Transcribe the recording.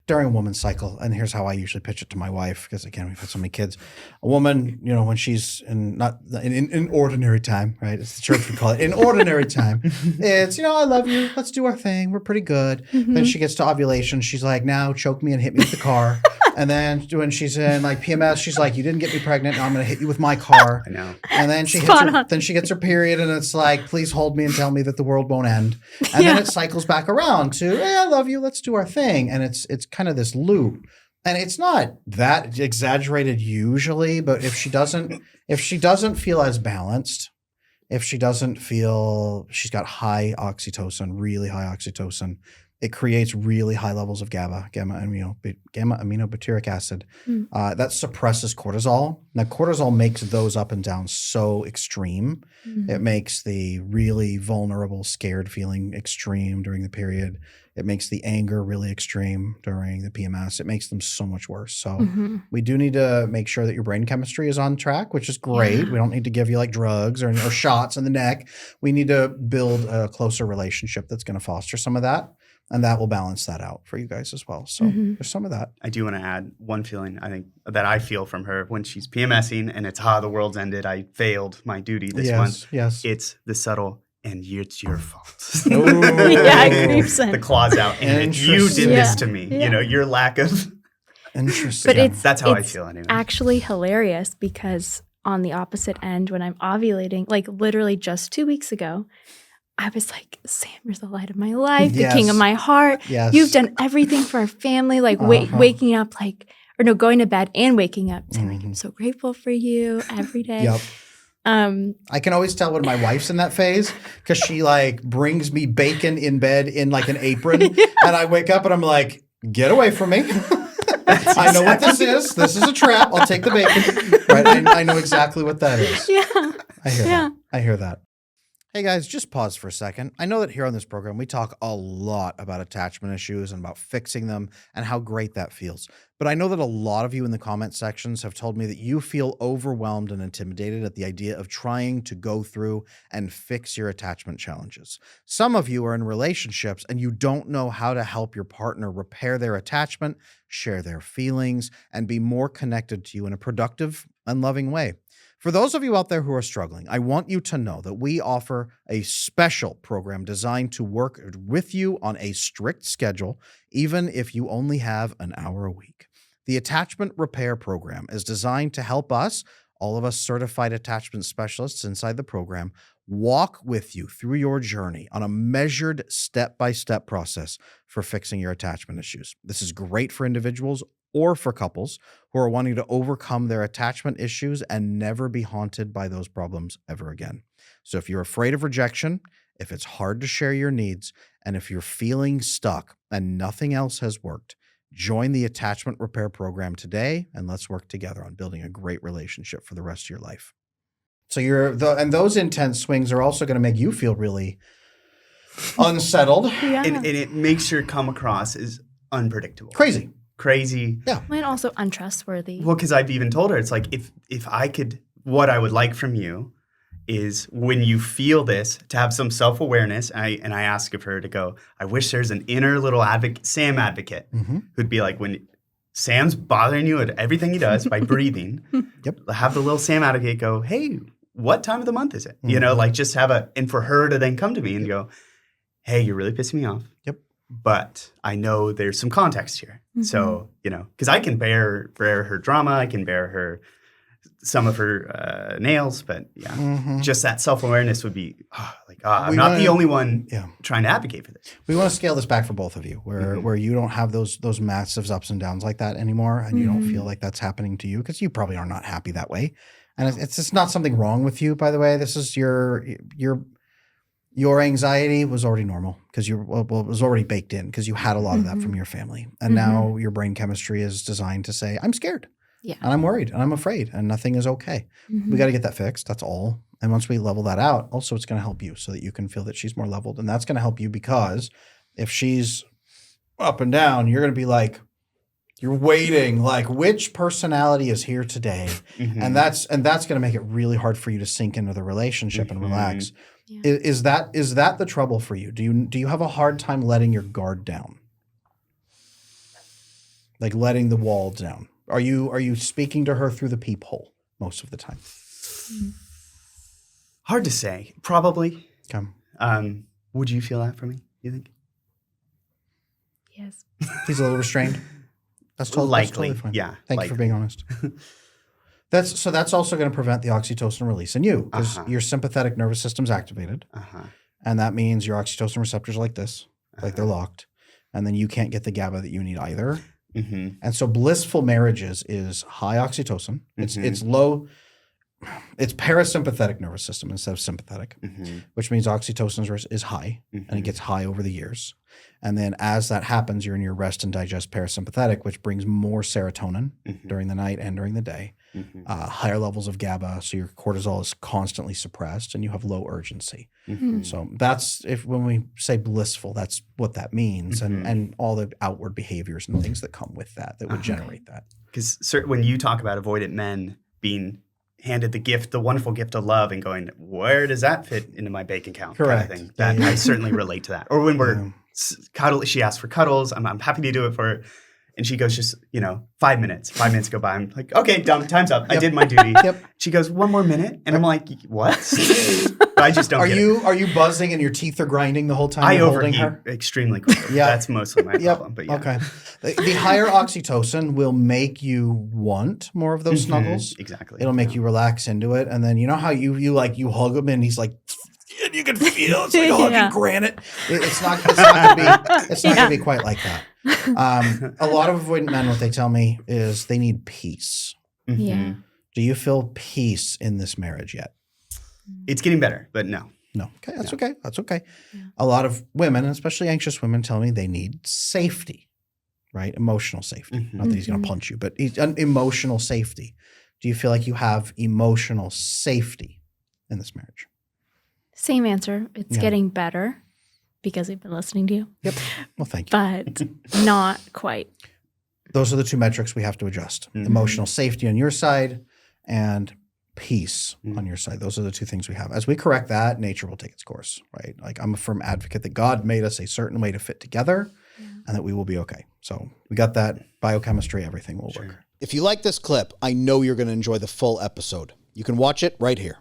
during a woman's cycle, and here's how I usually pitch it to my wife, because again, we've had so many kids. A woman, when she's in ordinary time, right? It's the church would call it in ordinary time. It's, I love you. Let's do our thing. We're pretty good. Then she gets to ovulation. She's like, now choke me and hit me with the car. And then when she's in like PMS, she's like, you didn't get me pregnant. Now I'm going to hit you with my car. I know. And then she gets her period, and it's like, please hold me and tell me that the world won't end. And then it cycles back around to, hey, I love you. Let's do our thing. And it's kind of this loop. And it's not that exaggerated usually, but if she doesn't feel as balanced, if she doesn't feel she's got high oxytocin, really high oxytocin, it creates really high levels of GABA, gamma aminobutyric acid. That suppresses cortisol. Now, cortisol makes those up and down so extreme. It makes the really vulnerable, scared feeling extreme during the period. It makes the anger really extreme during the PMS. It makes them so much worse. So we do need to make sure that your brain chemistry is on track, which is great. Yeah. We don't need to give you like drugs or shots in the neck. We need to build a closer relationship that's going to foster some of that. And that will balance that out for you guys as well. So there's some of that. I do want to add one feeling I think that I feel from her when she's PMSing and it's, the world's ended. I failed my duty this month. Yes. It's the subtle, and it's your fault. It creeps in. The claws out. And you did this to me. Yeah. Your lack of. Interesting. But that's how I feel anyway. Actually hilarious because on the opposite end, when I'm ovulating, like literally just 2 weeks ago, I was like, Sam, you're the light of my life, the king of my heart. Yes. You've done everything for our family, like waking up, going to bed and waking up. Sam, I'm so grateful for you every day. Yep. I can always tell when my wife's in that phase because she like brings me bacon in bed in like an apron. And I wake up and I'm like, get away from me. I know what this is. This is a trap. I'll take the bacon. Right? I know exactly what that is. Yeah. I hear that. Hey guys, just pause for a second. I know that here on this program, we talk a lot about attachment issues and about fixing them and how great that feels. But I know that a lot of you in the comment sections have told me that you feel overwhelmed and intimidated at the idea of trying to go through and fix your attachment challenges. Some of you are in relationships and you don't know how to help your partner repair their attachment, share their feelings, and be more connected to you in a productive and loving way. For those of you out there who are struggling, I want you to know that we offer a special program designed to work with you on a strict schedule, even if you only have an hour a week. The Attachment Repair Program is designed to help us, all of us certified attachment specialists inside the program, walk with you through your journey on a measured step-by-step process for fixing your attachment issues. This is great for individuals or for couples who are wanting to overcome their attachment issues and never be haunted by those problems ever again. So if you're afraid of rejection, if it's hard to share your needs, and if you're feeling stuck and nothing else has worked, join the Attachment Repair Program today, and let's work together on building a great relationship for the rest of your life. So and those intense swings are also going to make you feel really unsettled. Yeah. And it makes her come across as unpredictable. Crazy. Yeah. And also untrustworthy. Well, because I've even told her, it's like, if I could, what I would like from you is when you feel this, to have some self-awareness. And I ask of her to go, I wish there's an inner little Sam advocate who'd be like, when Sam's bothering you at everything he does by breathing, have the little Sam advocate go, hey, what time of the month is it? Just have and for her to then come to me and go, hey, you're really pissing me off. Yep. But I know there's some context here. So, because I can bear her drama, I can bear her some of her nails, but just that self-awareness would be I'm not the only one trying to advocate for this. We want to scale this back for both of you where you don't have those massive ups and downs like that anymore, and you don't feel like that's happening to you because you probably are not happy that way. And it's just not something wrong with you, by the way. This is your anxiety was already normal because it was already baked in because you had a lot of that from your family. And now your brain chemistry is designed to say, I'm scared. Yeah. And I'm worried and I'm afraid and nothing is okay. We got to get that fixed. That's all. And once we level that out, also it's going to help you so that you can feel that she's more leveled. And that's going to help you because if she's up and down, you're going to be like, you're waiting, like which personality is here today? And that's going to make it really hard for you to sink into the relationship and relax. Yeah. Is that the trouble for you? Do you have a hard time letting your guard down? Like letting the wall down. Are you speaking to her through the peephole most of the time? Hard to say. Probably. Okay. Would you feel that for me, you think? Yes. He's a little restrained. That's Likely, totally fine. yeah, Thank you for being honest. That's also going to prevent the oxytocin release in you because your sympathetic nervous system's activated. And that means your oxytocin receptors are like this, like they're locked. And then you can't get the GABA that you need either. And so blissful marriages is high oxytocin. It's low. It's parasympathetic nervous system instead of sympathetic, which means oxytocin is high and it gets high over the years. And then as that happens, you're in your rest and digest parasympathetic, which brings more serotonin during the night and during the day, higher levels of GABA. So your cortisol is constantly suppressed and you have low urgency. So that's when we say blissful, that's what that means. And all the outward behaviors and things that come with that would generate that. Because when you talk about avoidant men being handed the wonderful gift of love and going, where does that fit into my bank account? Correct. Kind of thing. I certainly relate to that. Or when we're cuddle, she asks for cuddles. I'm happy to do it for her. And she goes, just, 5 minutes. 5 minutes go by. I'm like, okay, done. Time's up. I did my duty. She goes, 1 more minute. And I'm like, what? But I just don't get it. Are you buzzing and your teeth are grinding the whole time I you're holding overheat her? extremely quickly. That's mostly my problem. But Okay. The higher oxytocin will make you want more of those snuggles. Exactly. It'll make you relax into it. And then you know how you hug him and he's like, and you can feel it's like hugging granite. It's not gonna be quite like that. A lot of avoidant men, what they tell me is they need peace. Yeah. Do you feel peace in this marriage yet? It's getting better, but no. No. Okay, that's okay. That's okay. Yeah. A lot of women, and especially anxious women, tell me they need safety, right? Emotional safety. Not that he's going to punch you, but emotional safety. Do you feel like you have emotional safety in this marriage? Same answer. It's getting better because we've been listening to you. Yep. Well, thank you. But not quite. Those are the two metrics we have to adjust. Emotional safety on your side and peace on your side. Those are the two things we have. As we correct that, nature will take its course, right? Like I'm a firm advocate that God made us a certain way to fit together and that we will be okay. So we got that. Biochemistry, everything will work. If you like this clip, I know you're going to enjoy the full episode. You can watch it right here.